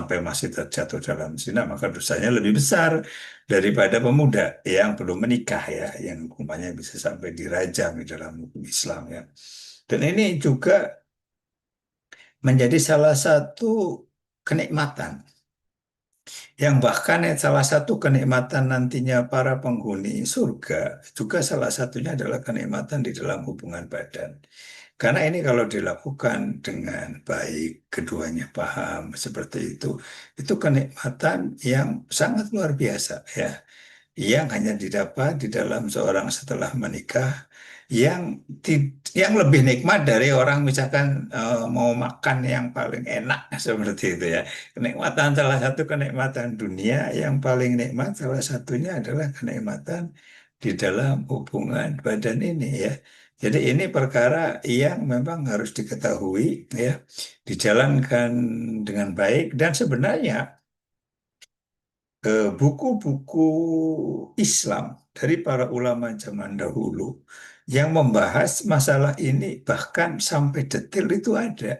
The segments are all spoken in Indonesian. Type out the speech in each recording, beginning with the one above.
sampai masih terjatuh dalam zina, maka dosanya lebih besar daripada pemuda yang belum menikah ya, yang hukumannya bisa sampai dirajam di dalam hukum Islam ya. Dan ini juga menjadi salah satu kenikmatan yang bahkan salah satu kenikmatan nantinya para penghuni surga juga salah satunya adalah kenikmatan di dalam hubungan badan. Karena ini kalau dilakukan dengan baik, keduanya paham seperti itu kenikmatan yang sangat luar biasa ya, yang hanya didapat di dalam seorang setelah menikah, yang yang lebih nikmat dari orang misalkan mau makan yang paling enak seperti itu ya. Kenikmatan salah satu kenikmatan dunia yang paling nikmat salah satunya adalah kenikmatan di dalam hubungan badan ini ya. Jadi ini perkara yang memang harus diketahui ya, dijalankan dengan baik dan sebenarnya buku-buku Islam dari para ulama zaman dahulu yang membahas masalah ini bahkan sampai detail itu ada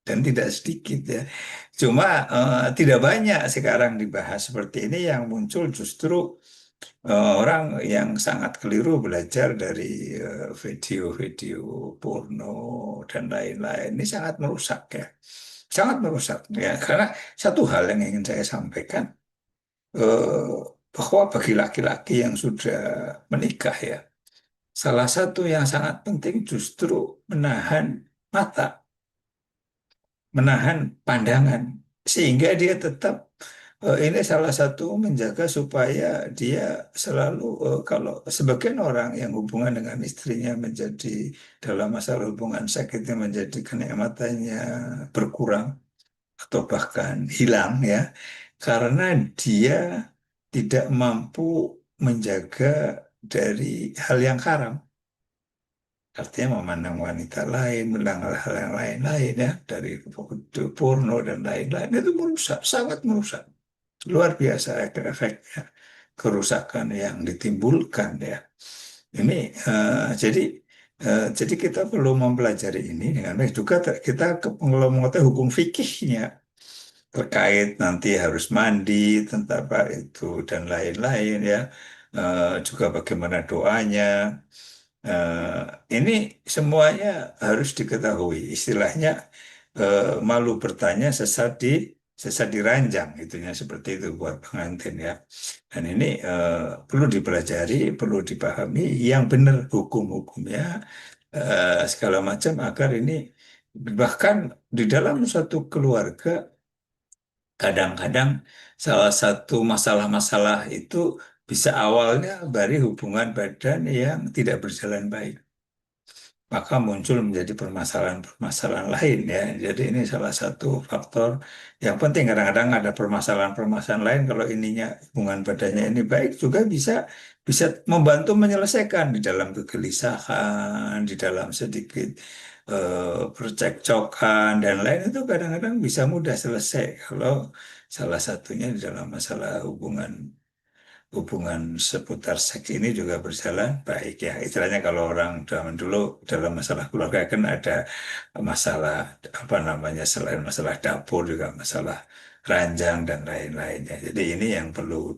dan tidak sedikit ya. Cuma tidak banyak sekarang dibahas seperti ini, yang muncul justru orang yang sangat keliru belajar dari video-video porno dan lain-lain. Ini sangat merusak ya. Sangat merusak ya. Karena satu hal yang ingin saya sampaikan, eh, bahwa bagi laki-laki yang sudah menikah ya, salah satu yang sangat penting justru menahan mata, menahan pandangan, sehingga dia tetap ini salah satu menjaga supaya dia selalu kalau sebagian orang yang hubungan dengan istrinya menjadi dalam masalah hubungan seks itu menjadi kenikmatannya berkurang atau bahkan hilang ya, karena dia tidak mampu menjaga dari hal yang haram. Artinya memandang wanita lain, memandang hal yang lain-lain ya, dari porno dan lain-lain, itu merusak, sangat merusak. Luar biasa efeknya, kerusakan yang ditimbulkan ya. Ini jadi kita perlu mempelajari ini dengan baik. Juga kita kalau mengetahui hukum fikihnya terkait nanti harus mandi, tentang apa itu dan lain-lain ya. Juga bagaimana doanya. Eh, ini semuanya harus diketahui. Istilahnya malu bertanya sesat diranjang, itunya seperti itu buat pengantin ya. Dan ini perlu dipelajari, perlu dipahami yang benar hukum-hukumnya segala macam agar ini bahkan di dalam suatu keluarga kadang-kadang salah satu masalah-masalah itu bisa awalnya dari hubungan badan yang tidak berjalan baik, maka muncul menjadi permasalahan-permasalahan lain ya. Jadi ini salah satu faktor yang penting. Kadang-kadang ada permasalahan-permasalahan lain, kalau ininya hubungan badannya ini baik juga bisa bisa membantu menyelesaikan di dalam kegelisahan, di dalam sedikit percekcokan dan lain, itu kadang-kadang bisa mudah selesai kalau salah satunya di dalam masalah hubungan hubungan seputar seks ini juga berjalan baik ya. Istilahnya kalau orang zaman dulu dalam masalah keluarga kan ada masalah apa namanya, selain masalah dapur juga masalah ranjang dan lain-lainnya. Jadi ini yang perlu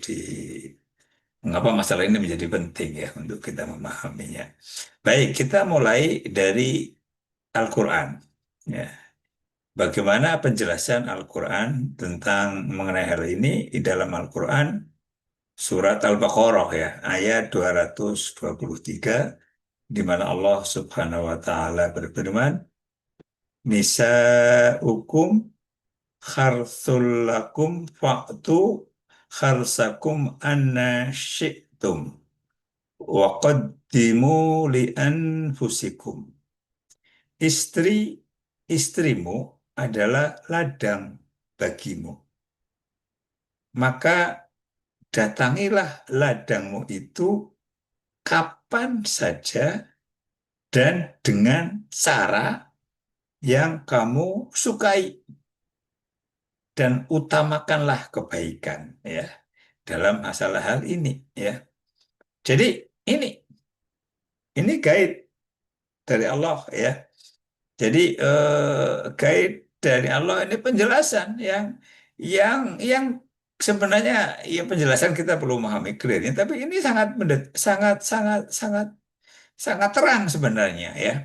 mengapa masalah ini menjadi penting ya untuk kita memahaminya. Baik, kita mulai dari Al-Quran. Ya. Bagaimana penjelasan Al-Quran tentang mengenai hal ini di dalam Al-Quran? Surat Al-Baqarah ya, ayat 223, di mana Allah Subhanahu wa taala berfirman, "Nisaukum kharsul lakum fa'tu kharsakum anna syi'tum wa qaddimu li anfusikum." Istri-istrimu adalah ladang bagimu. Maka datangilah ladangmu itu kapan saja dan dengan cara yang kamu sukai, dan utamakanlah kebaikan ya dalam masalah hal ini ya. Jadi ini ini guide dari Allah ya. Jadi guide dari Allah ini penjelasan yang yang sebenarnya ya penjelasan kita perlu memahami clearnya, tapi ini sangat sangat sangat sangat sangat terang sebenarnya ya.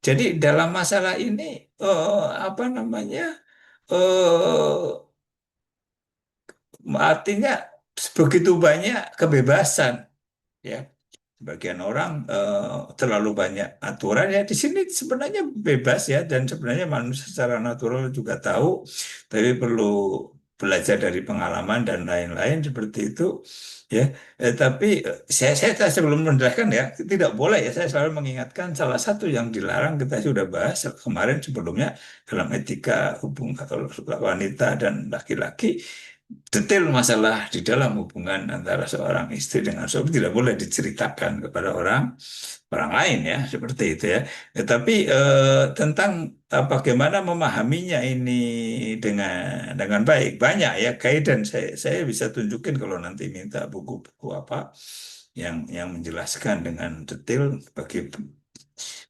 Jadi dalam masalah ini apa namanya artinya begitu banyak kebebasan ya. Sebagian orang terlalu banyak aturan ya di sini sebenarnya bebas ya dan sebenarnya manusia secara natural juga tahu, tapi perlu belajar dari pengalaman dan lain-lain seperti itu ya. Tapi saya sebelum menjelaskan ya tidak boleh ya, saya selalu mengingatkan salah satu yang dilarang kita sudah bahas kemarin sebelumnya dalam etika hubungan wanita dan laki-laki, detail masalah di dalam hubungan antara seorang istri dengan suami tidak boleh diceritakan kepada orang orang lain ya seperti itu ya. Tapi tentang bagaimana memahaminya ini dengan baik banyak ya guidance, saya bisa tunjukin kalau nanti minta buku-buku apa yang menjelaskan dengan detail bagi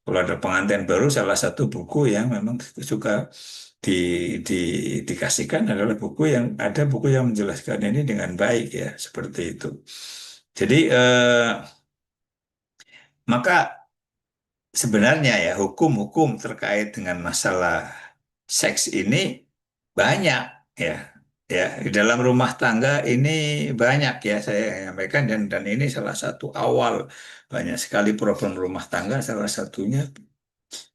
kalau ada pengantin baru, salah satu buku yang memang suka di, di, dikasihkan adalah buku yang ada buku yang menjelaskan ini dengan baik ya seperti itu. Jadi maka sebenarnya ya hukum-hukum terkait dengan masalah seks ini banyak ya. Ya, di dalam rumah tangga ini banyak ya saya sampaikan, dan ini salah satu awal banyak sekali problem rumah tangga, salah satunya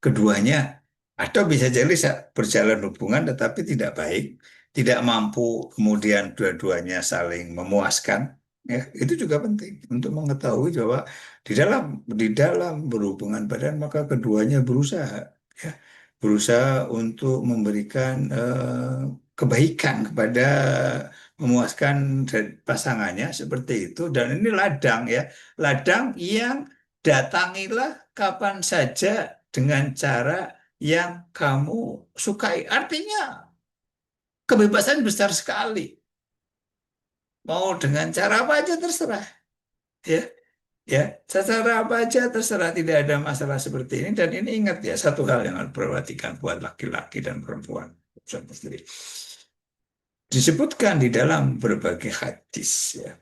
keduanya atau bisa jadi berjalan hubungan tetapi tidak baik, tidak mampu kemudian dua-duanya saling memuaskan. Ya, itu juga penting untuk mengetahui bahwa di dalam berhubungan badan maka keduanya berusaha ya, berusaha untuk memberikan kebaikan kepada memuaskan pasangannya seperti itu, dan ini ladang ya, ladang yang datangilah kapan saja dengan cara yang kamu sukai. Artinya kebebasan besar sekali. Mau dengan cara apa aja terserah. Ya, ya, cara apa aja terserah. Tidak ada masalah seperti ini. Dan ini ingat ya, satu hal yang harus perhatikan buat laki-laki dan perempuan. Suami istri. Disebutkan di dalam berbagai hadis ya.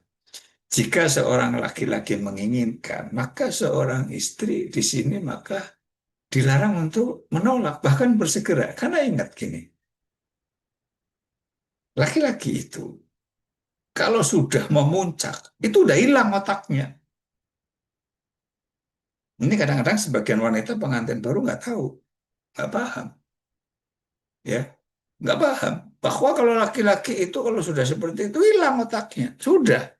Jika seorang laki-laki menginginkan, maka seorang istri di sini maka dilarang untuk menolak, bahkan bersegera. Karena ingat gini, laki-laki itu kalau sudah memuncak, itu udah hilang otaknya. Ini kadang-kadang sebagian wanita pengantin baru nggak tahu, nggak paham, ya, nggak paham bahwa kalau laki-laki itu kalau sudah seperti itu hilang otaknya, sudah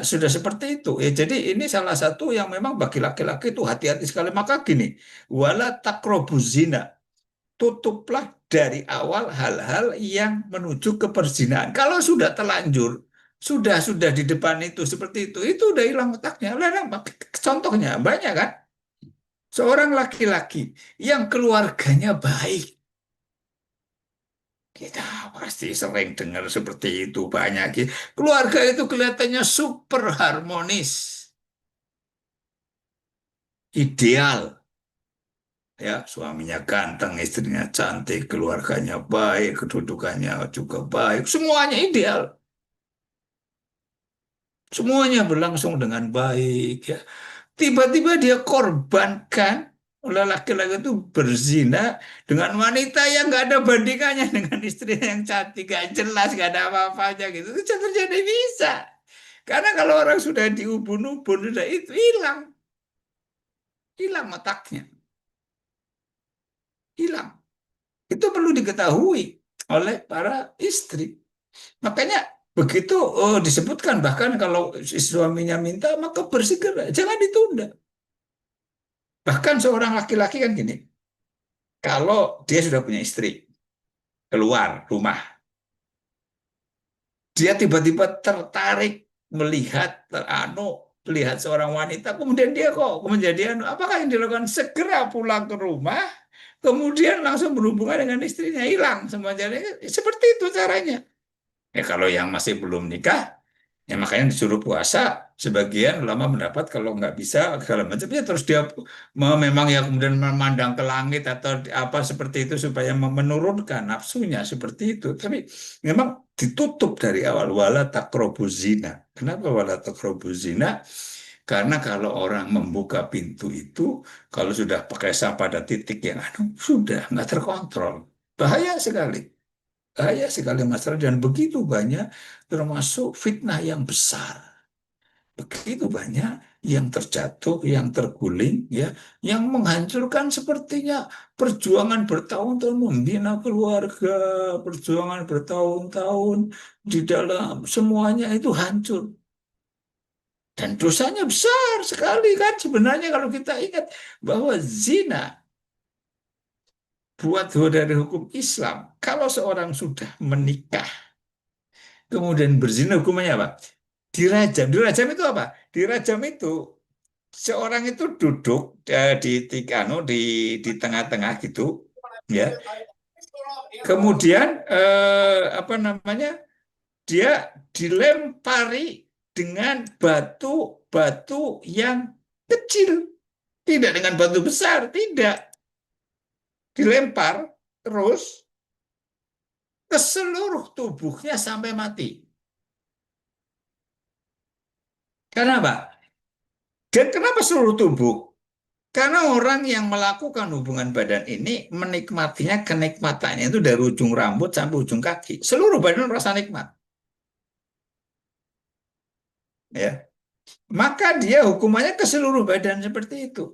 seperti itu. Ya, jadi ini salah satu yang memang bagi laki-laki itu hati-hati sekali. Maka gini, wala takrobuz zina, tutuplah dari awal hal-hal yang menuju ke perzinahan. Kalau sudah terlanjur, sudah di depan itu seperti itu udah hilang otaknya. Contohnya banyak kan? Seorang laki-laki yang keluarganya baik, kita pasti sering dengar seperti itu banyak. Keluarga itu kelihatannya super harmonis, ideal. Ya, suaminya ganteng, istrinya cantik, keluarganya baik, kedudukannya juga baik, semuanya ideal. Semuanya berlangsung dengan baik ya. Tiba-tiba dia korbankan oleh laki-laki itu berzina dengan wanita yang nggak ada bandingannya dengan istrinya yang cantik, gak jelas, gak ada apa-apanya gitu. Itu bisa terjadi, bisa. Karena kalau orang sudah diubun-ubun, sudah itu hilang, hilang otaknya, hilang. Itu perlu diketahui oleh para istri. Makanya begitu disebutkan bahkan kalau si suaminya minta maka bersegera, jangan ditunda. Bahkan seorang laki-laki kan gini, kalau dia sudah punya istri, keluar rumah, dia tiba-tiba tertarik melihat melihat seorang wanita, kemudian dia kok menjadi apakah yang dilakukan? Segera pulang ke rumah, kemudian langsung berhubungan dengan istrinya, hilang semua jalannya. Seperti itu caranya. Ya kalau yang masih belum nikah, Ya makanya disuruh puasa, sebagian ulama mendapat kalau nggak bisa segala macamnya terus dia memang ya kemudian memandang ke langit atau apa seperti itu supaya menurunkan nafsunya seperti itu. Tapi memang ditutup dari awal wala taqrabuz zina. Kenapa wala taqrabuz zina? Karena kalau orang membuka pintu itu, kalau sudah pakai sah pada titik yang sudah nggak terkontrol. Bahaya sekali. Bahaya sekali masalah dan begitu banyak termasuk fitnah yang besar. Begitu banyak yang terjatuh, yang terguling, ya, yang menghancurkan sepertinya perjuangan bertahun-tahun membina keluarga, perjuangan bertahun-tahun di dalam semuanya itu hancur. Dan dosanya besar sekali kan sebenarnya kalau kita ingat bahwa zina buat dari hukum Islam, kalau seorang sudah menikah kemudian berzina hukumannya apa? Dirajam. Dirajam itu apa? Dirajam itu seorang itu duduk di tengah-tengah gitu, ya. Kemudian apa namanya? Dia dilempari dengan batu-batu yang kecil, tidak dengan batu besar, tidak dilempar terus ke seluruh tubuhnya sampai mati. Kenapa? Dan kenapa seluruh tubuh? Karena orang yang melakukan hubungan badan ini menikmatinya kenikmatannya itu dari ujung rambut sampai ujung kaki. Seluruh badan merasa nikmat, ya. Maka dia hukumannya ke seluruh badan seperti itu.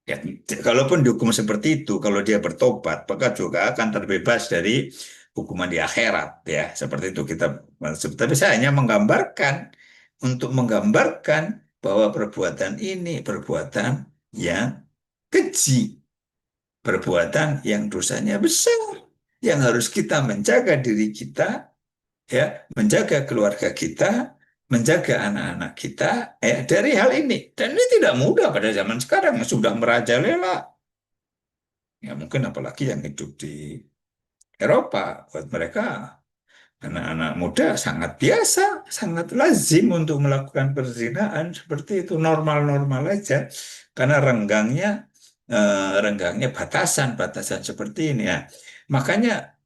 Ya, kalaupun dihukum seperti itu, kalau dia bertobat, maka juga akan terbebas dari hukuman di akhirat, ya. Seperti itu kita. Tapi saya hanya menggambarkan untuk menggambarkan bahwa perbuatan ini perbuatan yang keji, perbuatan yang dosanya besar, yang harus kita menjaga diri kita, ya, menjaga keluarga kita, menjaga anak-anak kita, ya, dari hal ini. Dan ini tidak mudah pada zaman sekarang yang sudah merajalela. Ya mungkin apalagi yang hidup di Eropa, buat mereka anak-anak muda sangat biasa, sangat lazim untuk melakukan perzinahan seperti itu normal-normal aja karena renggangnya batasan-batasan seperti ini ya. Makanya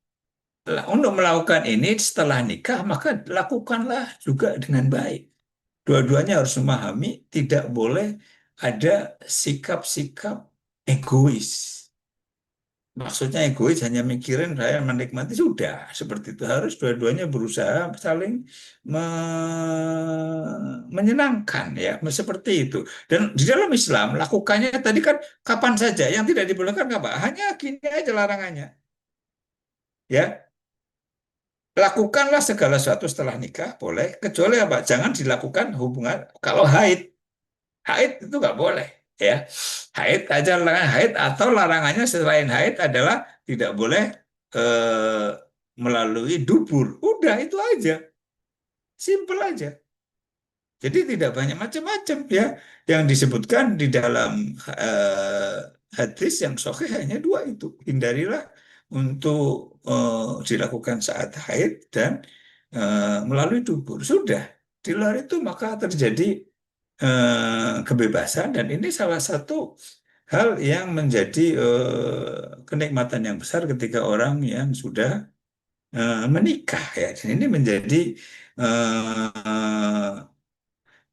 untuk melakukan ini setelah nikah maka lakukanlah juga dengan baik. Dua-duanya harus memahami tidak boleh ada sikap-sikap egois. Maksudnya egois hanya mikirin saya menikmati sudah seperti itu harus dua-duanya berusaha saling menyenangkan ya seperti itu dan di dalam Islam lakukannya tadi kan kapan saja yang tidak dibolehkan apa hanya gini aja larangannya ya lakukanlah segala sesuatu setelah nikah boleh kecuali apa jangan dilakukan hubungan kalau haid haid itu nggak boleh ya haid aja larangan haid atau larangannya selain haid adalah tidak boleh eh, melalui dubur udah itu aja simple aja jadi tidak banyak macam-macam ya yang disebutkan di dalam eh, hadis yang sahih hanya dua itu hindarilah untuk dilakukan saat haid dan melalui dubur sudah di luar itu maka terjadi kebebasan dan ini salah satu hal yang menjadi kenikmatan yang besar ketika orang yang sudah menikah ya. Dan ini menjadi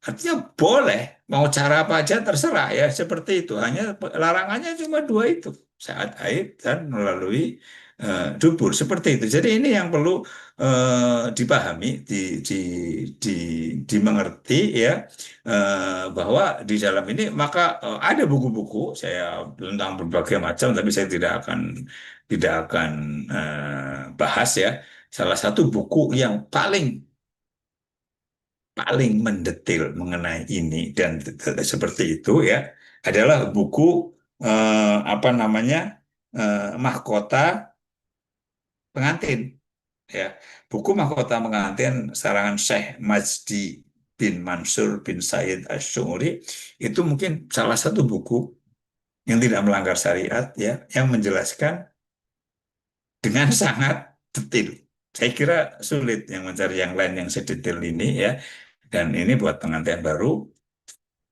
artinya boleh mau cara apa aja terserah ya seperti itu. Hanya larangannya cuma dua itu saat haid dan melalui dubur seperti itu. Jadi ini yang perlu dipahami, di, dimengerti ya bahwa di dalam ini maka ada buku-buku saya tentang berbagai macam, tapi saya tidak akan bahas ya. Salah satu buku yang paling mendetil mengenai ini dan seperti itu ya adalah buku apa namanya Mahkota Pengantin ya buku Mahkota Pengantin sarangan Syekh Majdi bin Mansur bin Said Ash-Syumuri itu mungkin salah satu buku yang tidak melanggar syariat ya yang menjelaskan dengan sangat detil Saya kira sulit yang mencari yang lain yang sedetail ini ya. Dan ini buat pengantin baru,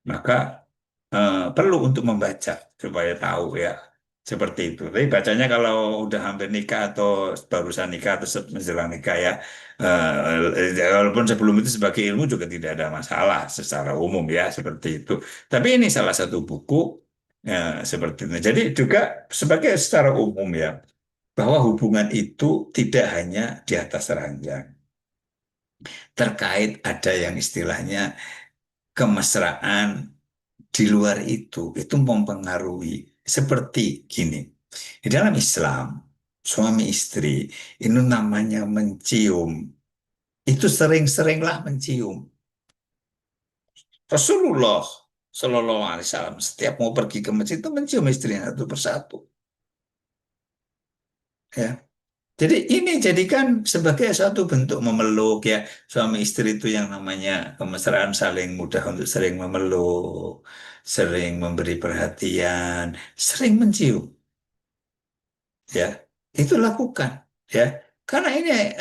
maka perlu untuk membaca supaya tahu ya seperti itu. Tapi bacanya kalau udah hampir nikah atau barusan nikah atau menjelang nikah ya, walaupun sebelum itu sebagai ilmu juga tidak ada masalah secara umum ya seperti itu. Tapi ini salah satu buku seperti itu. Jadi juga sebagai secara umum ya bahwa hubungan itu tidak hanya di atas ranjang. Terkait ada yang istilahnya kemesraan di luar itu mempengaruhi seperti gini. Di dalam Islam, suami istri itu namanya mencium. Itu sering-seringlah mencium. Rasulullah Shallallahu Alaihi Wasallam setiap mau pergi ke masjid itu mencium istrinya satu persatu. Ya. Jadi ini jadikan sebagai suatu bentuk memeluk ya. Suami istri itu yang namanya kemesraan saling mudah untuk sering memeluk, sering memberi perhatian, sering mencium ya. Itu lakukan ya. Karena ini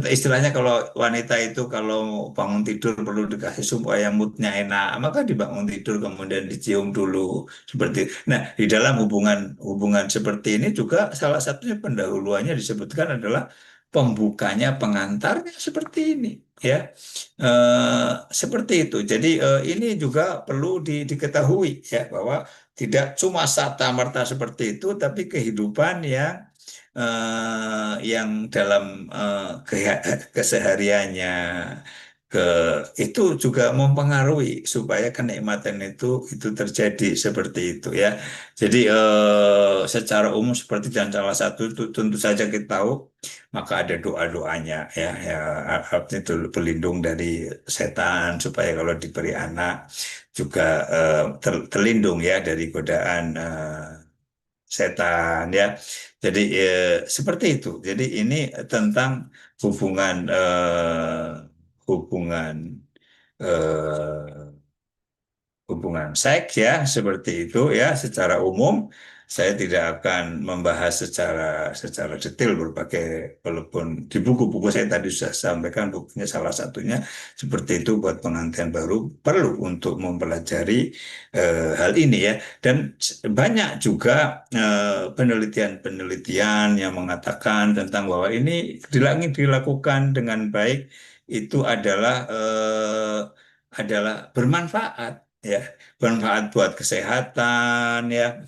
istilahnya kalau wanita itu kalau bangun tidur perlu dikasih supaya moodnya enak, maka dibangun tidur kemudian dicium dulu seperti. Nah, di dalam hubungan hubungan seperti ini juga salah satunya pendahuluannya disebutkan adalah pembukanya pengantarnya seperti ini ya. Seperti itu. Jadi ini juga perlu diketahui ya bahwa tidak cuma serta-merta seperti itu, tapi kehidupan yang dalam kesehariannya ke itu juga mempengaruhi supaya kenikmatan itu terjadi seperti itu ya. Jadi secara umum seperti dan salah satu itu tentu saja kita tahu maka ada doa-doanya ya artinya itu berlindung dari setan supaya kalau diberi anak juga terlindung ya dari godaan setan ya. Jadi seperti itu. Jadi ini tentang hubungan hubungan hubungan seks ya seperti itu ya secara umum. Saya tidak akan membahas secara detail berbagai walaupun di buku-buku saya tadi sudah sampaikan bukunya salah satunya seperti itu buat pengantin baru perlu untuk mempelajari hal ini ya dan banyak juga penelitian-penelitian yang mengatakan tentang bahwa ini dilakukan dengan baik itu adalah bermanfaat ya bermanfaat buat kesehatan ya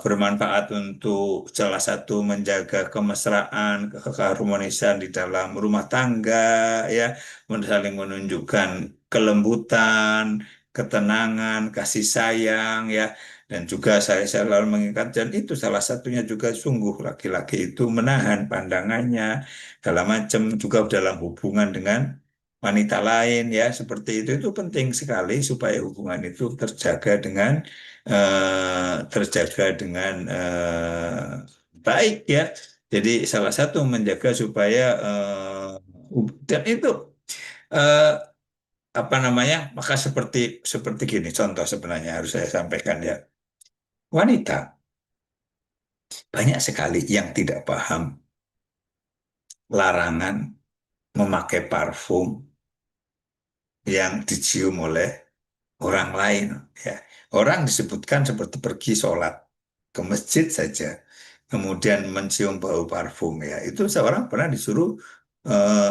bermanfaat untuk salah satu menjaga kemesraan keharmonisan di dalam rumah tangga ya saling menunjukkan kelembutan ketenangan kasih sayang ya dan juga saya selalu mengingat dan itu salah satunya juga sungguh laki-laki itu menahan pandangannya dalam macam juga dalam hubungan dengan wanita lain ya seperti itu penting sekali supaya hubungan itu terjaga dengan baik ya. Jadi salah satu menjaga supaya dan itu eh, apa namanya maka seperti seperti gini contoh sebenarnya harus saya sampaikan ya wanita banyak sekali yang tidak paham larangan memakai parfum yang dicium oleh orang lain ya orang disebutkan seperti pergi sholat ke masjid saja kemudian mencium bau parfum ya itu seorang pernah disuruh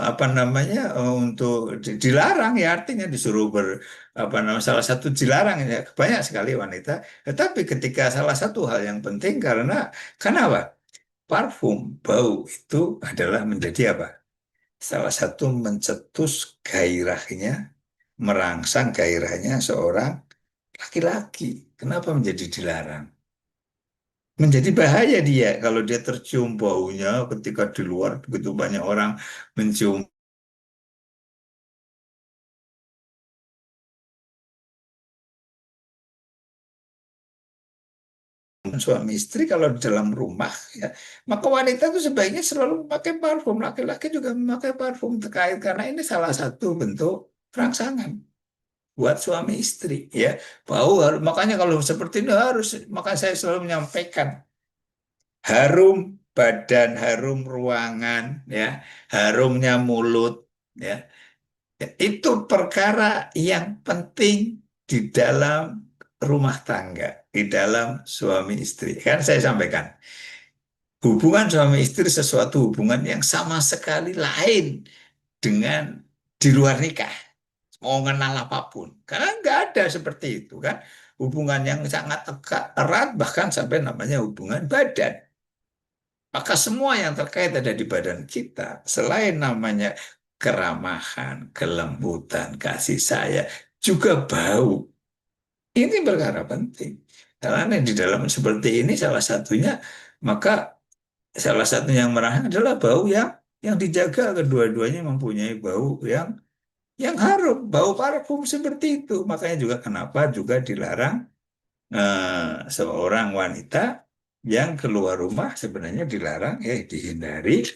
apa namanya untuk dilarang ya artinya disuruh apa namanya salah satu dilarang ya banyak sekali wanita tetapi ketika salah satu hal yang penting karena apa parfum bau itu adalah menjadi apa salah satu mencetus gairahnya merangsang gairahnya seorang laki-laki. Kenapa menjadi dilarang? Menjadi bahaya dia kalau dia tercium baunya ketika di luar begitu banyak orang mencium suami istri kalau di dalam rumah ya maka wanita itu sebaiknya selalu memakai parfum laki-laki juga memakai parfum terkait karena ini salah satu bentuk rangsangan buat suami istri ya makanya kalau seperti ini harus maka saya selalu menyampaikan harum badan, harum ruangan, ya, harumnya mulut, ya. Itu perkara yang penting di dalam rumah tangga, di dalam suami istri. Kan saya sampaikan, hubungan suami istri sesuatu hubungan yang sama sekali lain dengan di luar nikah. Mau kenal apapun. Karena nggak ada seperti itu kan. Hubungan yang sangat erat bahkan sampai namanya hubungan badan. Maka semua yang terkait ada di badan kita, selain namanya keramahan, kelembutan, kasih sayang, juga bau. Ini perkara penting. Karena di dalam seperti ini salah satunya, maka salah satu yang merah adalah bau yang dijaga. Kedua-duanya mempunyai bau yang harum, bau parfum seperti itu. Makanya juga kenapa juga dilarang seorang wanita yang keluar rumah sebenarnya dilarang, ya dihindari,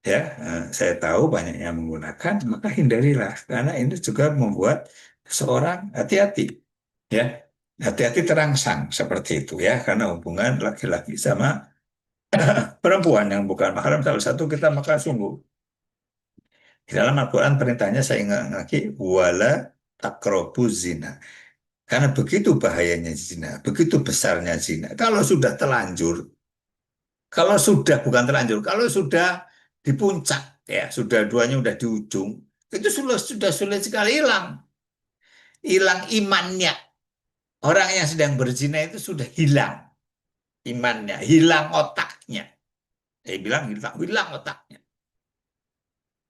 ya. Saya tahu banyak yang menggunakan, maka hindarilah karena ini juga membuat seorang hati-hati, ya, hati-hati terangsang seperti itu, ya, karena hubungan laki-laki sama perempuan yang bukan mahram salah satu kita maka sungguh di dalam Al-Quran perintahnya saya ingat lagi wala takrobu zina. Karena begitu bahayanya zina, begitu besarnya zina. Kalau sudah telanjur, kalau sudah bukan terlanjur, kalau sudah di puncak, ya sudah duanya udah di ujung, itu sudah sulit sekali hilang, hilang imannya. Orang yang sedang berzina itu sudah hilang imannya, hilang otaknya. Saya bilang hilang, hilang otaknya.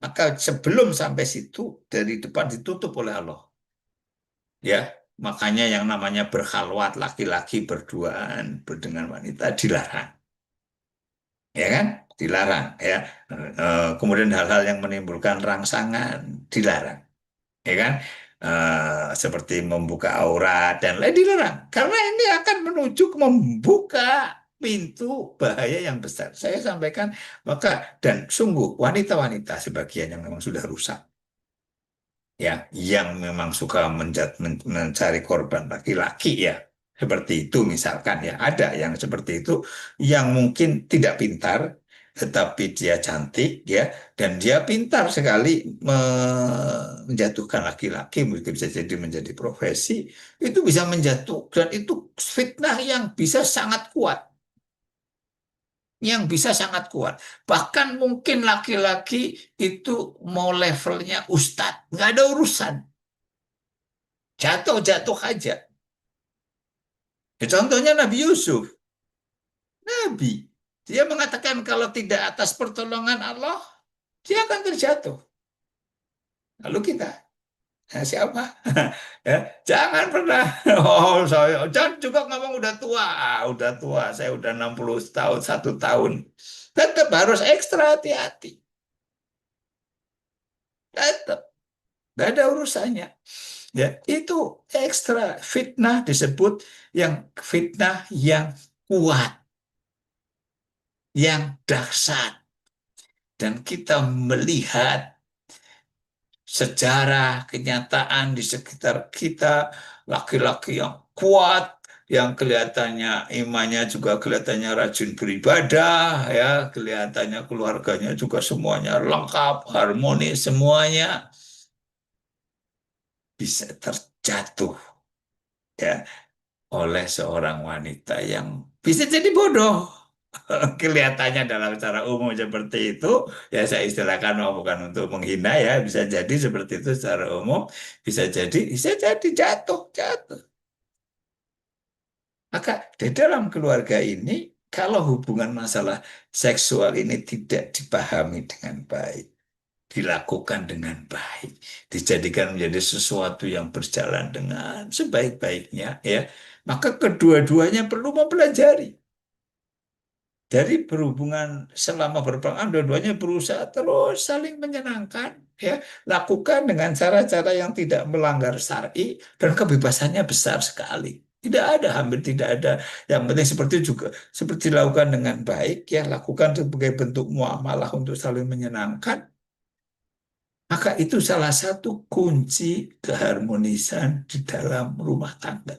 Maka sebelum sampai situ, dari depan ditutup oleh Allah. Ya, makanya yang namanya berkhalwat laki-laki berduaan dengan wanita dilarang. Ya kan? Dilarang, ya. Kemudian hal-hal yang menimbulkan rangsangan dilarang, ya kan? Seperti membuka aurat dan lain dilarang. Karena ini akan menuju membuka pintu bahaya yang besar. Saya sampaikan, maka dan sungguh wanita-wanita sebagian yang memang sudah rusak, ya, yang memang suka mencari korban laki-laki, ya, seperti itu misalkan, ya, ada yang seperti itu yang mungkin tidak pintar tetapi dia cantik, ya, dan dia pintar sekali menjatuhkan laki-laki, mungkin bisa jadi menjadi profesi, itu bisa menjatuhkan, itu fitnah yang bisa sangat kuat, yang bisa sangat kuat. Bahkan mungkin laki-laki itu mau levelnya ustadz, nggak ada urusan. Jatuh-jatuh aja. Ya, contohnya Nabi Yusuf. Nabi. Dia mengatakan kalau tidak atas pertolongan Allah, dia akan terjatuh. Lalu kita, nah, siapa? Ya, jangan pernah, oh saya, jangan juga ngomong udah tua. Udah tua, saya udah 60 tahun, 1 tahun. Tetap harus ekstra hati-hati. Tetap. Tidak ada urusannya. Ya, itu ekstra fitnah disebut yang fitnah yang kuat, yang dahsyat, dan kita melihat sejarah kenyataan di sekitar kita, laki-laki yang kuat, yang kelihatannya imannya juga kelihatannya rajin beribadah, ya, kelihatannya keluarganya juga semuanya lengkap, harmonis semuanya, bisa terjatuh, ya, oleh seorang wanita yang bisa jadi bodoh. Kelihatannya dalam secara umum seperti itu, ya saya istilahkan, oh, bukan untuk menghina, ya, bisa jadi seperti itu secara umum, bisa jadi jatuh, jatuh. Maka di dalam keluarga ini, kalau hubungan masalah seksual ini tidak dipahami dengan baik, dilakukan dengan baik, dijadikan menjadi sesuatu yang berjalan dengan sebaik-baiknya, ya, maka kedua-duanya perlu mempelajari. Dari berhubungan selama berperang, dua-duanya berusaha terus saling menyenangkan, ya, lakukan dengan cara-cara yang tidak melanggar syar'i dan kebebasannya besar sekali. Tidak ada, hampir tidak ada. Yang penting seperti juga seperti dilakukan dengan baik, ya, lakukan sebagai bentuk muamalah untuk saling menyenangkan. Maka itu salah satu kunci keharmonisan di dalam rumah tangga.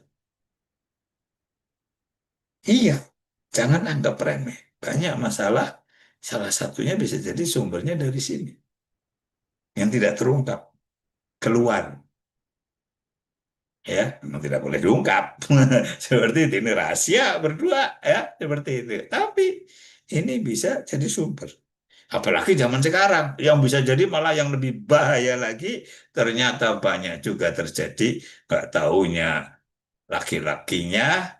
Iya, jangan anggap remeh. Banyak masalah Salah satunya bisa jadi sumbernya dari sini, yang tidak terungkap, keluar. Ya, memang tidak boleh diungkap. Seperti itu, ini rahasia berdua, ya, seperti itu. Tapi ini bisa jadi sumber. Apalagi zaman sekarang, yang bisa jadi malah yang lebih bahaya lagi, ternyata banyak juga terjadi, nggak taunya laki-lakinya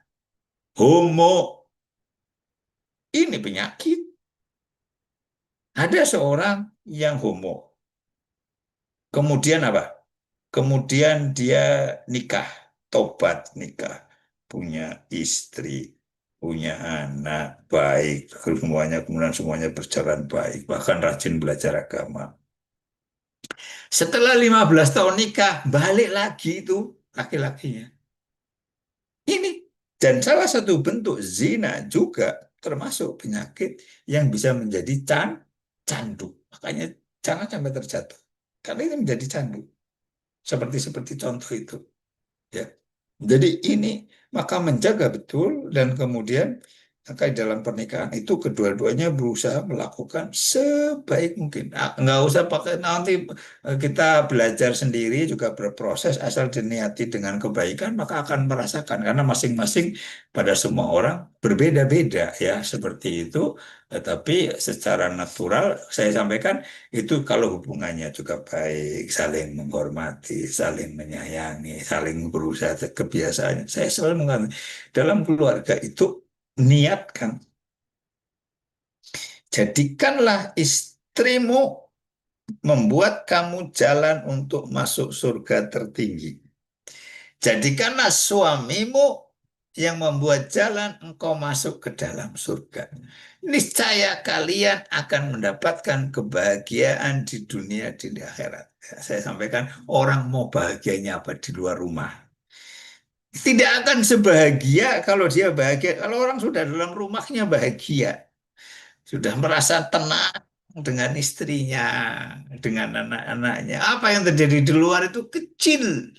homo. Ini penyakit. Ada seorang yang homo. Kemudian apa? Kemudian dia nikah, tobat nikah, punya istri, punya anak, baik, semuanya, kemudian semuanya berjalan baik, bahkan rajin belajar agama. Setelah 15 tahun nikah, balik lagi itu laki-lakinya. Ini, dan salah satu bentuk zina juga termasuk penyakit yang bisa menjadi candu. Makanya jangan sampai terjatuh. Karena ini menjadi candu. Seperti seperti contoh itu. Ya. Jadi ini maka menjaga betul dan kemudian maka dalam pernikahan itu kedua-duanya berusaha melakukan sebaik mungkin. Nah, nggak usah pakai nanti kita belajar sendiri juga berproses asal diniati dengan kebaikan maka akan merasakan karena masing-masing pada semua orang berbeda-beda ya seperti itu. Tetapi secara natural saya sampaikan itu kalau hubungannya juga baik, saling menghormati, saling menyayangi, saling berusaha kebiasaan. Saya selalu mengatakan, dalam keluarga itu niatkan, jadikanlah istrimu membuat kamu jalan untuk masuk surga tertinggi. Jadikanlah suamimu yang membuat jalan engkau masuk ke dalam surga. Niscaya kalian akan mendapatkan kebahagiaan di dunia di akhirat. Ya, saya sampaikan orang mau bahagianya apa di luar rumah. Tidak akan sebahagia kalau dia bahagia. Kalau orang sudah dalam rumahnya bahagia, sudah merasa tenang dengan istrinya, dengan anak-anaknya. Apa yang terjadi di luar itu kecil.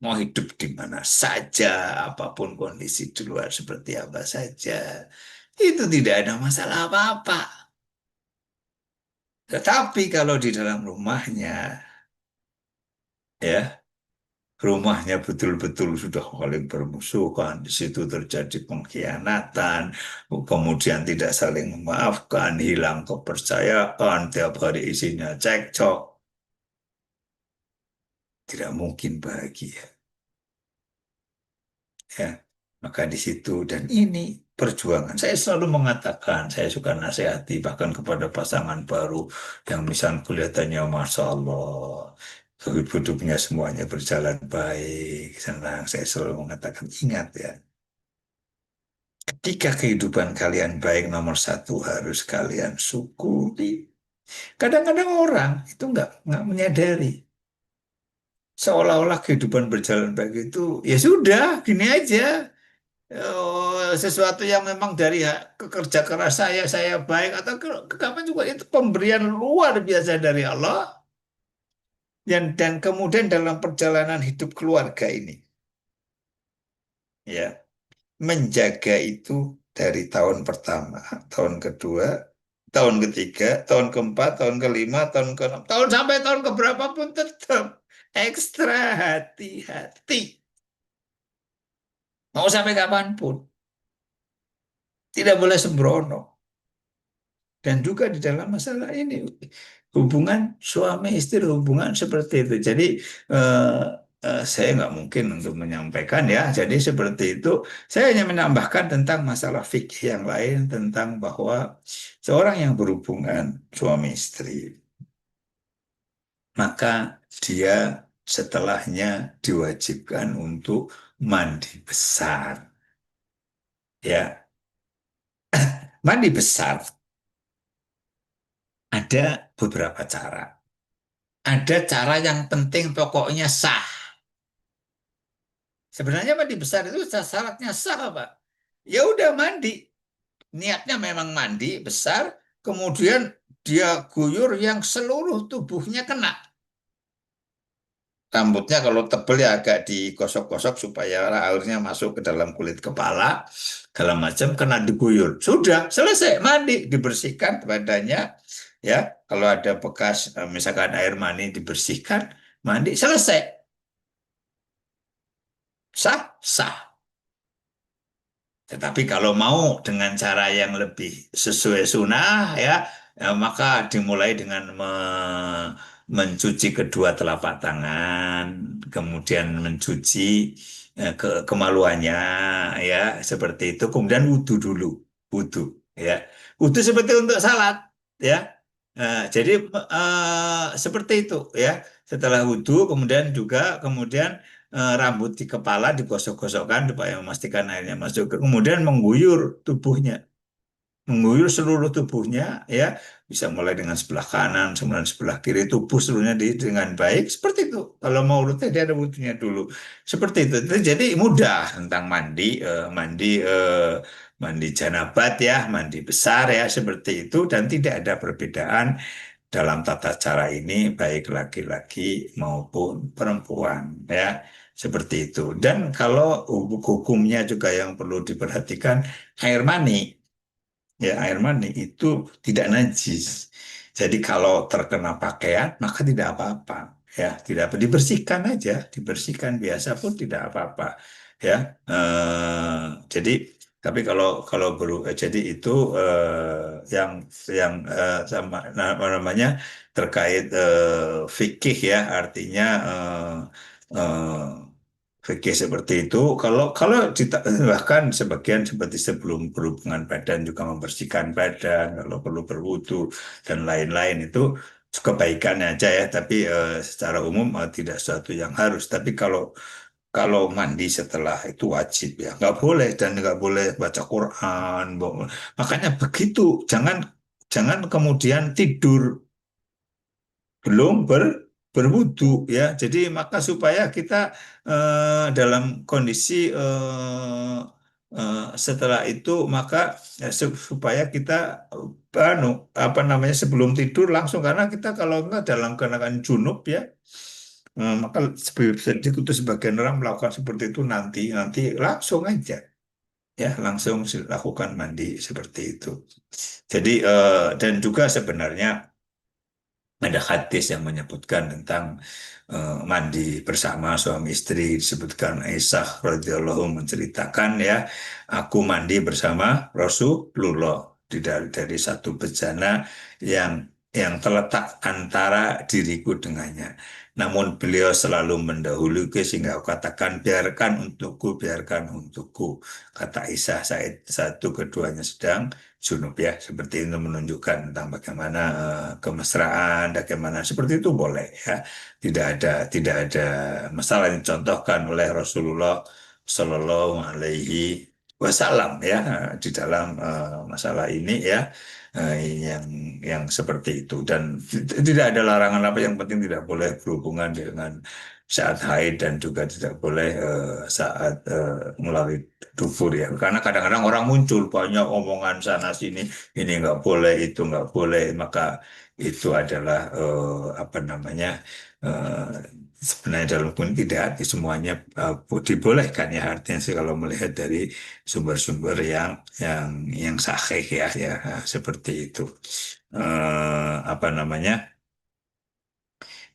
Mau hidup di mana saja, apapun kondisi di luar seperti apa saja, itu tidak ada masalah apa-apa. Tetapi kalau di dalam rumahnya, ya, rumahnya betul-betul sudah saling bermusuhan, di situ terjadi pengkhianatan, kemudian tidak saling memaafkan, hilang kepercayaan, tiap hari isinya cekcok, tidak mungkin bahagia. Ya, maka di situ dan ini perjuangan. Saya selalu mengatakan, saya suka nasihati bahkan kepada pasangan baru yang misalnya kelihatannya Masya Allah, hidupnya semuanya berjalan baik, senang. Saya selalu mengatakan, ingat ya, ketika kehidupan kalian baik nomor satu harus kalian syukuri. Kadang-kadang orang itu nggak menyadari. Seolah-olah kehidupan berjalan baik itu, ya sudah, gini aja. Sesuatu yang memang dari kerja keras saya baik atau kapan juga itu pemberian luar biasa dari Allah dan kemudian dalam perjalanan hidup keluarga ini ya menjaga itu dari tahun pertama, tahun kedua, tahun ketiga, tahun keempat, tahun kelima, tahun keenam, tahun sampai tahun keberapa pun tetap ekstra hati-hati mau sampai kapanpun tidak boleh sembrono. Dan juga di dalam masalah ini hubungan suami istri hubungan seperti itu. Jadi eh, saya nggak mungkin untuk menyampaikan ya. Jadi seperti itu. Saya hanya menambahkan tentang masalah fikih yang lain tentang bahwa seorang yang berhubungan suami istri maka dia setelahnya diwajibkan untuk mandi besar. Ya, mandi besar ada beberapa cara. Ada cara yang penting pokoknya sah. Sebenarnya mandi besar itu syaratnya sah apa? Ya udah mandi. Niatnya memang mandi besar, kemudian dia guyur yang seluruh tubuhnya kena. rambutnya kalau tebel ya agak digosok-gosok supaya airnya masuk ke dalam kulit kepala, segala macam, kena diguyur. Sudah, selesai, mandi, dibersihkan badannya, ya. Kalau ada bekas, misalkan air mani dibersihkan, mandi, selesai. Sah, sah. Tetapi kalau mau dengan cara yang lebih sesuai sunnah ya, maka dimulai dengan mencuci kedua telapak tangan, kemudian mencuci kemaluannya ya seperti itu, kemudian wudhu dulu, wudhu ya, wudhu seperti untuk salat ya. Jadi seperti itu ya. Setelah wudhu, kemudian rambut di kepala digosok-gosokkan supaya memastikan airnya masuk. Kemudian mengguyur tubuhnya, mengguyur seluruh tubuhnya ya, bisa mulai dengan sebelah kanan, kemudian sebelah kiri, tubuh seluruhnya dengan baik. Seperti itu. Kalau mau urutnya dia ada wudhunya dulu. Seperti itu. Jadi mudah tentang mandi, mandi janabat ya, mandi besar ya, seperti itu, dan tidak ada perbedaan dalam tata cara ini baik laki-laki maupun perempuan ya, seperti itu. Dan kalau hukumnya juga yang perlu diperhatikan, air mani ya, air mani itu tidak najis. Jadi kalau terkena pakaian maka tidak apa-apa ya, tidak apa, dibersihkan aja, dibersihkan biasa pun tidak apa-apa ya. Jadi tapi kalau jadi itu sama apa namanya, terkait fikih ya, artinya eh, fikih seperti itu. Kalau kalau bahkan sebagian seperti sebelum berhubungan badan juga membersihkan badan, kalau perlu berwudu dan lain-lain, itu kebaikannya aja ya. Tapi secara umum tidak sesuatu yang harus. Tapi kalau kalau mandi setelah itu wajib ya, nggak boleh, dan nggak boleh baca Quran. Makanya begitu, jangan jangan kemudian tidur belum berwudu ya. Jadi maka supaya kita dalam kondisi setelah itu maka supaya kita anu, apa namanya, sebelum tidur langsung, karena kita kalau enggak dalam keadaan junub ya, maka itu sebagian orang melakukan seperti itu, nanti nanti langsung aja ya, langsung lakukan mandi seperti itu. Jadi dan juga sebenarnya ada hadis yang menyebutkan tentang mandi bersama suami istri. Disebutkan Aisyah radhiyallahu menceritakan ya, aku mandi bersama Rasulullah dari satu bejana yang terletak antara diriku dengannya. Namun beliau selalu mendahuluku sehingga aku katakan, biarkan untukku. Kata Aisyah, satu keduanya sedang junub ya, seperti itu, menunjukkan tentang bagaimana kemesraan, bagaimana seperti itu boleh ya, tidak ada masalah yang dicontohkan oleh Rasulullah Shallallahu Alaihi Wasallam ya, di dalam masalah ini ya, eh, yang seperti itu. Dan tidak ada larangan apa, yang penting tidak boleh berhubungan dengan saat haid, dan juga tidak boleh saat melalui dubur ya, karena kadang-kadang orang muncul banyak omongan sana sini, ini nggak boleh, itu nggak boleh, maka itu adalah apa namanya, eh, sebenarnya dalam pun tidak semuanya dibolehkan ya, artinya sih kalau melihat dari sumber-sumber yang sahih ya, seperti itu. Apa namanya,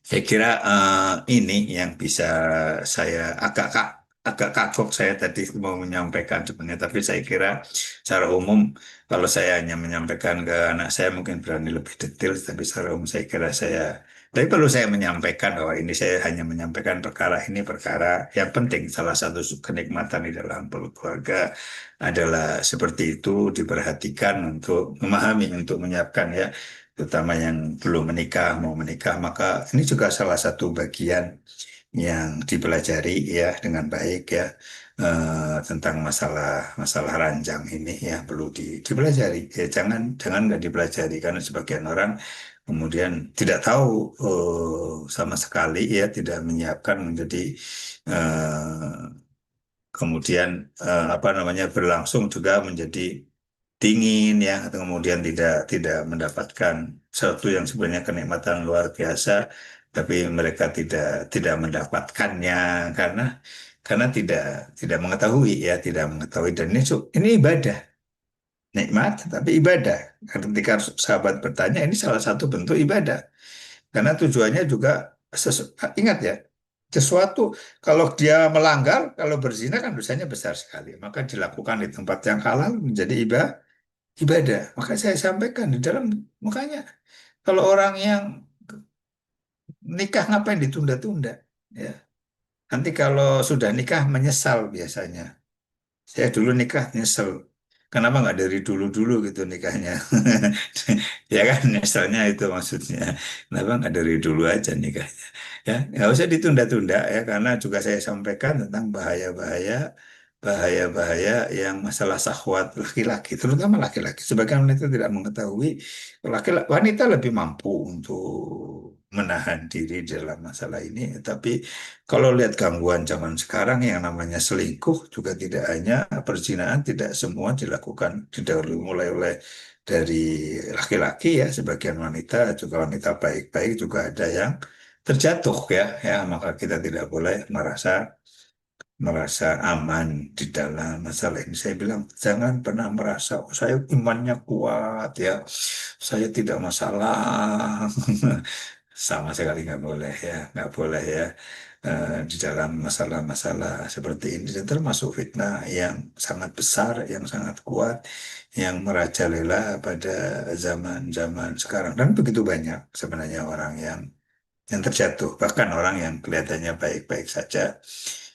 saya kira ini yang bisa saya agak kagok, saya tadi mau menyampaikan sebenarnya, tapi saya kira secara umum kalau saya hanya menyampaikan ke anak saya mungkin berani lebih detail, tapi secara umum saya kira tapi perlu saya menyampaikan bahwa ini saya hanya menyampaikan perkara ini, perkara yang penting. Salah satu kenikmatan di dalam keluarga adalah seperti itu, diperhatikan untuk memahami, untuk menyiapkan ya, terutama yang belum menikah, mau menikah, maka ini juga salah satu bagian yang dipelajari ya dengan baik ya, tentang masalah masalah ranjang ini ya, perlu dipelajari ya, jangan jangan nggak dipelajari, karena sebagian orang kemudian tidak tahu sama sekali ya, tidak menyiapkan menjadi kemudian apa namanya, berlangsung juga menjadi dingin ya, atau kemudian tidak tidak mendapatkan sesuatu yang sebenarnya kenikmatan luar biasa, tapi mereka tidak tidak mendapatkannya karena tidak tidak mengetahui ya, tidak mengetahui, dan ini ibadah, nikmat tapi ibadah. Ketika sahabat bertanya, ini salah satu bentuk ibadah karena tujuannya juga ingat ya, sesuatu kalau dia melanggar, kalau berzina kan dosanya besar sekali, maka dilakukan di tempat yang halal menjadi ibadah. Maka saya sampaikan di dalam, makanya kalau orang yang nikah ngapain ditunda-tunda ya. Nanti kalau sudah nikah menyesal biasanya. Saya dulu nikah nyesel. Kenapa nggak dari dulu-dulu gitu nikahnya? Ya kan, nyeselnya itu maksudnya. Kenapa nggak dari dulu aja nikahnya? Ya, nggak usah ditunda-tunda ya, karena juga saya sampaikan tentang bahaya-bahaya yang masalah syahwat laki-laki, terutama laki-laki. Sebagian wanita tidak mengetahui, wanita lebih mampu untuk menahan diri dalam masalah ini. Tapi kalau lihat gangguan zaman sekarang yang namanya selingkuh, juga tidak hanya perzinahan, tidak semua dilakukan didahului mulai oleh dari laki-laki ya, sebagian wanita, juga wanita baik-baik juga ada yang terjatuh ya, maka kita tidak boleh merasa aman di dalam masalah ini. Saya bilang jangan pernah merasa, "Oh, saya imannya kuat ya, saya tidak masalah." Sama sekali nggak boleh ya, nggak boleh ya. Di dalam masalah-masalah seperti ini, dan termasuk fitnah yang sangat besar, yang sangat kuat, yang merajalela pada zaman-zaman sekarang, dan begitu banyak sebenarnya orang yang terjatuh, bahkan orang yang kelihatannya baik-baik saja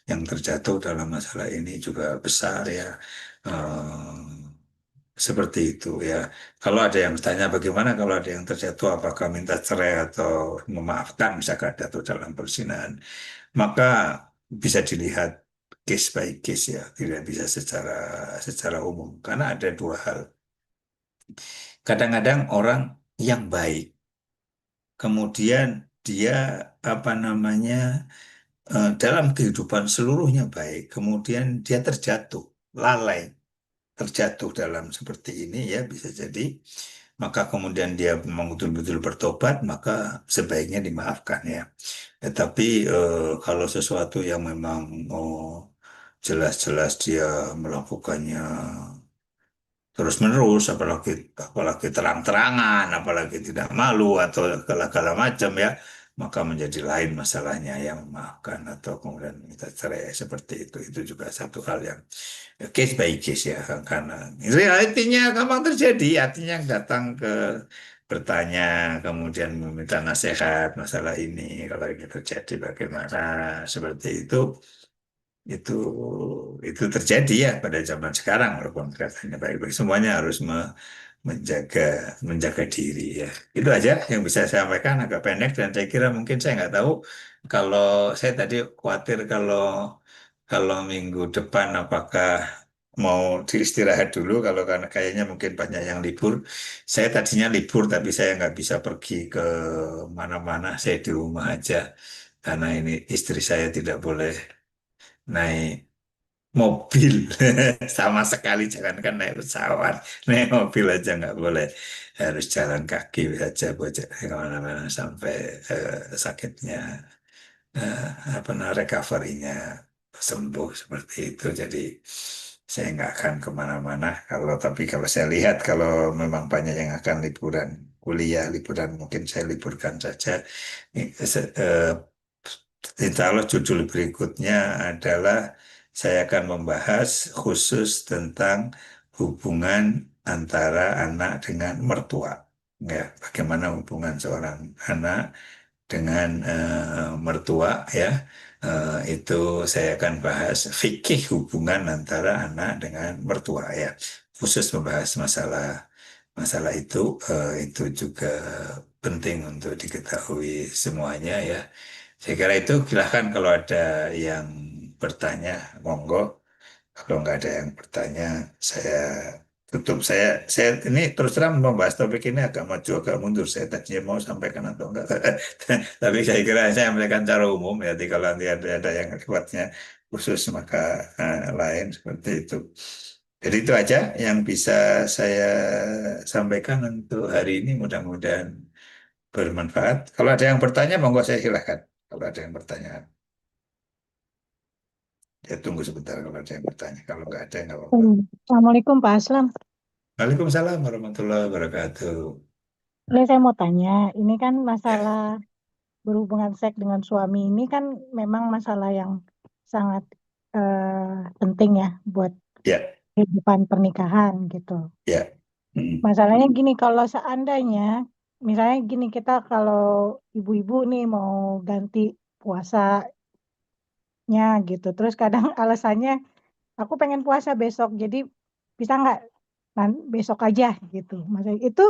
yang terjatuh dalam masalah ini juga besar ya. Eh, Seperti itu ya. Kalau ada yang bertanya bagaimana kalau ada yang terjatuh, apakah minta cerai atau memaafkan misalkan jatuh dalam perzinahan, maka bisa dilihat case by case ya, tidak bisa secara secara umum, karena ada dua hal. Kadang-kadang orang yang baik, kemudian dia apa namanya, dalam kehidupan seluruhnya baik, kemudian dia terjatuh, lalai, terjatuh dalam seperti ini ya, bisa jadi, maka kemudian dia memang betul-betul bertobat, maka sebaiknya dimaafkan ya. Tetapi kalau sesuatu yang memang jelas-jelas dia melakukannya terus-menerus, apalagi apalagi terang-terangan, apalagi tidak malu atau segala macam ya, maka menjadi lain masalahnya, yang memaafkan atau kemudian minta cerai seperti itu juga satu hal yang case by case ya, karena realitinya gampang terjadi, artinya yang datang ke bertanya kemudian meminta nasihat masalah ini, kalau ini terjadi bagaimana, seperti itu itu terjadi ya pada zaman sekarang, walaupun katanya baik-baik, semuanya harus menjaga menjaga diri ya. Itu aja yang bisa saya sampaikan, agak pendek, dan saya kira mungkin, saya nggak tahu, kalau saya tadi khawatir kalau kalau minggu depan apakah mau diistirahat dulu, kalau karena kayaknya mungkin banyak yang libur. Saya tadinya libur tapi saya nggak bisa pergi ke mana-mana, saya di rumah aja karena ini istri saya tidak boleh naik mobil sama sekali, jangankan naik pesawat, naik mobil aja nggak boleh, harus jalan kaki saja bocah kemana-mana sampai sakitnya, eh, apa namanya, recovery-nya sembuh seperti itu. Jadi saya nggak akan kemana-mana, tapi kalau saya lihat kalau memang banyak yang akan liburan kuliah, liburan, mungkin saya liburkan saja. Insya Allah judul berikutnya adalah saya akan membahas khusus tentang hubungan antara anak dengan mertua. Ya, bagaimana hubungan seorang anak dengan mertua ya. Itu saya akan bahas fikih hubungan antara anak dengan mertua ya. Khusus membahas masalah masalah itu juga penting untuk diketahui semuanya ya. Saya kira itu, silahkan kalau ada yang bertanya, monggo. Kalau nggak ada yang bertanya, saya tutup. Saya ini terus terang membahas topik ini agak maju agak mundur. Saya tadinya mau sampaikan atau enggak, tapi saya kira saya sampaikan secara umum. Jadi kalau nanti ada yang lewatnya khusus, maka lain seperti itu. Jadi itu aja yang bisa saya sampaikan untuk hari ini. Mudah-mudahan bermanfaat. Kalau ada yang bertanya, monggo saya silahkan. Kalau ada yang bertanya, ya tunggu sebentar kalau ada yang bertanya. Kalau nggak ada, nggak apa-apa. Assalamualaikum Pak Aslam. Waalaikumsalam warahmatullahi wabarakatuh. Ini saya mau tanya, ini kan masalah berhubungan seks dengan suami ini kan memang masalah yang sangat penting ya buat Ya, kehidupan pernikahan gitu. ya. Mm. Masalahnya gini, kalau seandainya, misalnya gini kita kalau ibu-ibu nih mau ganti puasanya gitu, terus kadang alasannya aku pengen puasa besok, jadi bisa nggak besok aja gitu. Maksudnya itu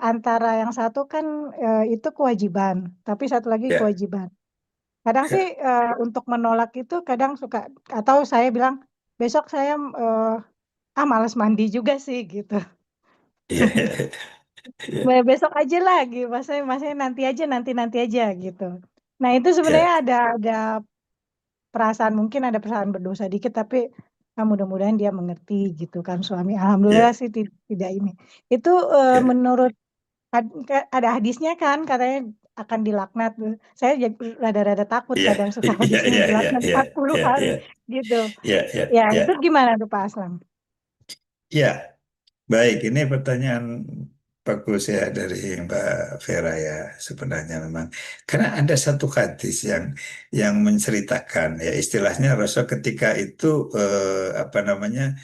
antara yang satu kan itu kewajiban, tapi satu lagi Ya, kewajiban. Kadang sih ya, untuk menolak itu kadang suka atau saya bilang besok saya malas mandi juga sih gitu. ya, ya, ya, Besok aja lah gitu. Masanya nanti aja gitu. Nah, itu sebenarnya ya, ada perasaan mungkin ada perasaan berdosa dikit tapi mudah-mudahan dia mengerti gitu kan suami. Alhamdulillah ya, sih tidak ini. Itu ya, menurut ada hadisnya kan katanya akan dilaknat. Saya jadi rada-rada takut ya, kadang suka ya, hadisnya ya, ya, dilaknat ya, 40 ya, hari ya, gitu. ya, Ya, itu ya, gimana tuh Pak Aslam? ya. Baik, ini pertanyaan bagus ya dari Mbak Vera ya. Sebenarnya memang karena ada satu hadis yang menceritakan ya istilahnya Rasul ketika itu apa namanya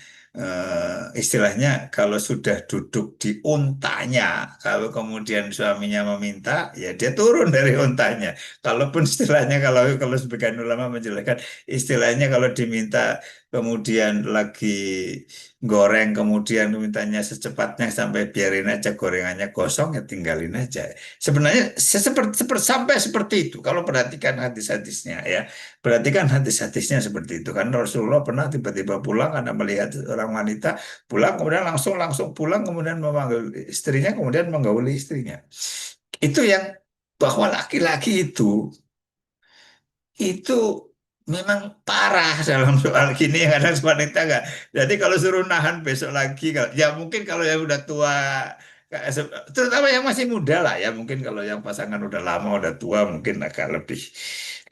istilahnya kalau sudah duduk di untanya, kalau kemudian suaminya meminta, ya dia turun dari untanya. Kalaupun istilahnya kalau sebagian ulama menjelaskan istilahnya kalau diminta kemudian lagi goreng kemudian mintanya secepatnya sampai biarin aja gorengannya gosong ya tinggalin aja. Sebenarnya sampai seperti itu kalau perhatikan hadis-hadisnya ya. Perhatikan hadis-hadisnya seperti itu kan Rasulullah pernah tiba-tiba pulang karena melihat orang wanita pulang kemudian langsung langsung pulang kemudian memanggil istrinya kemudian menggauli istrinya. Itu yang bahwa laki-laki itu memang parah dalam soal gini karena wanita nggak. Jadi kalau suruh nahan besok lagi, ya mungkin kalau yang udah tua, terutama yang masih muda lah ya mungkin kalau yang pasangan udah lama udah tua mungkin agak lebih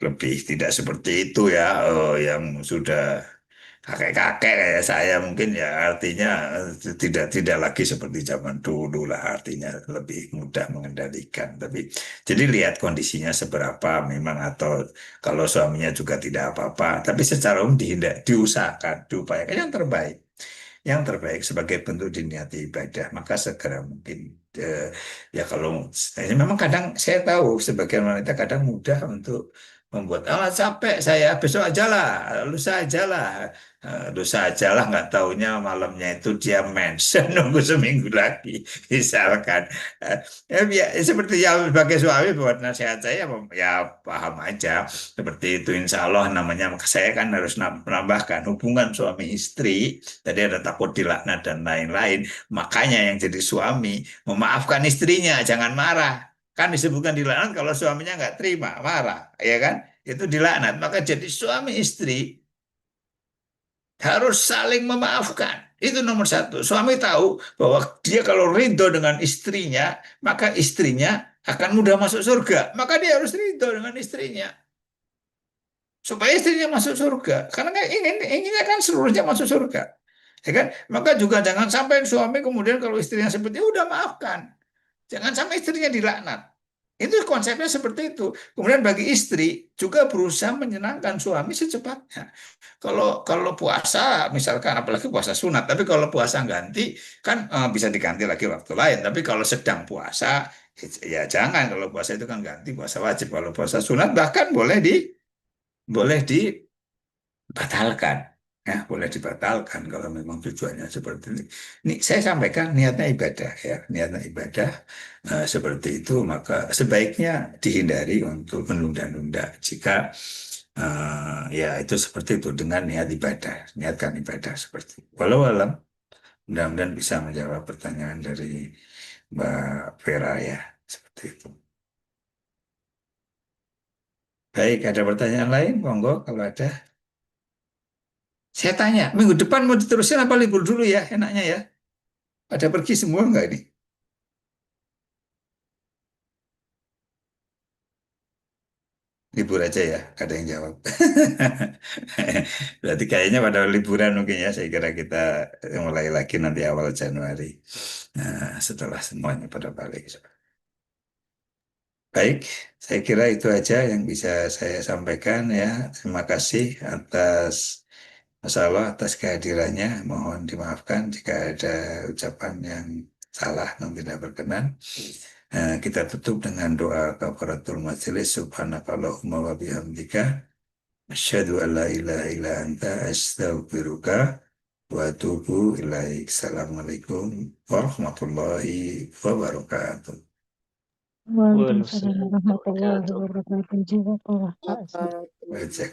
lebih tidak seperti itu ya. Yang sudah kakek-kakek kayak saya mungkin ya artinya tidak tidak lagi seperti zaman dulu lah artinya lebih mudah mengendalikan tapi jadi lihat kondisinya seberapa memang atau kalau suaminya juga tidak apa-apa tapi secara umum diusahakan diupayakan yang terbaik sebagai bentuk diniati ibadah maka segera mungkin ya kalau ini memang kadang saya tahu sebagian wanita kadang mudah untuk membuat capek saya besok aja lah lusa aja lah. Lusa aja lah nggak taunya malamnya itu dia mention nunggu seminggu lagi misalkan. Seperti yang sebagai suami buat nasihat saya ya paham aja seperti itu insya Allah namanya saya kan harus menambahkan hubungan suami istri tadi ada takut dilaknat dan lain-lain makanya yang jadi suami memaafkan istrinya jangan marah kan disebutkan dilaknat kalau suaminya nggak terima marah ya kan itu dilaknat maka jadi suami istri harus saling memaafkan. Itu nomor satu. Suami tahu bahwa dia kalau ridho dengan istrinya, maka istrinya akan mudah masuk surga. Maka dia harus ridho dengan istrinya. Supaya istrinya masuk surga. Karena kan inginnya kan seluruhnya masuk surga. Ya kan? Maka juga jangan sampai suami kemudian kalau istrinya seperti itu, udah maafkan. Jangan sampai istrinya dilaknat. Itu konsepnya seperti itu. Kemudian bagi istri juga berusaha menyenangkan suami secepatnya. Kalau kalau puasa misalkan apalagi puasa sunat, tapi kalau puasa ganti kan bisa diganti lagi waktu lain. Tapi kalau sedang puasa ya jangan kalau puasa itu kan ganti puasa wajib. Kalau puasa sunat bahkan boleh dibatalkan. Ya, boleh dibatalkan kalau memang tujuannya seperti ini. Ini saya sampaikan niatnya ibadah ya, niatnya ibadah seperti itu maka sebaiknya dihindari untuk menunda-nunda jika ya itu seperti itu dengan niat ibadah, niatkan ibadah seperti itu. Walau alam, mudah-mudahan bisa menjawab pertanyaan dari Mbak Vera ya, seperti itu. Baik, ada pertanyaan lain? Monggo kalau ada. Saya tanya, minggu depan mau diterusin apa libur dulu ya? Enaknya ya. Ada pergi semua nggak ini? Libur aja ya, ada yang jawab. Berarti kayaknya pada liburan mungkin ya, saya kira kita mulai lagi nanti awal Januari. Nah, setelah semuanya pada balik. Baik, saya kira itu aja yang bisa saya sampaikan ya. Terima kasih atas Masya Allah atas kehadirannya. Mohon dimaafkan jika ada ucapan yang salah dan tidak berkenan. Kita tutup dengan doa kafaratul majelis. Subhanakallahumma wa bihamdika. Asyhadu an la ilaha illa anta astaghfiruka wa atubu ilaik. Assalamualaikum warahmatullahi wabarakatuh. Waalaikumsalam Waalaikumsalam warahmatullahi warahmatullahi wabarakatuh. Jazakallah Pak Ustaz. wabarakatuh. Wajah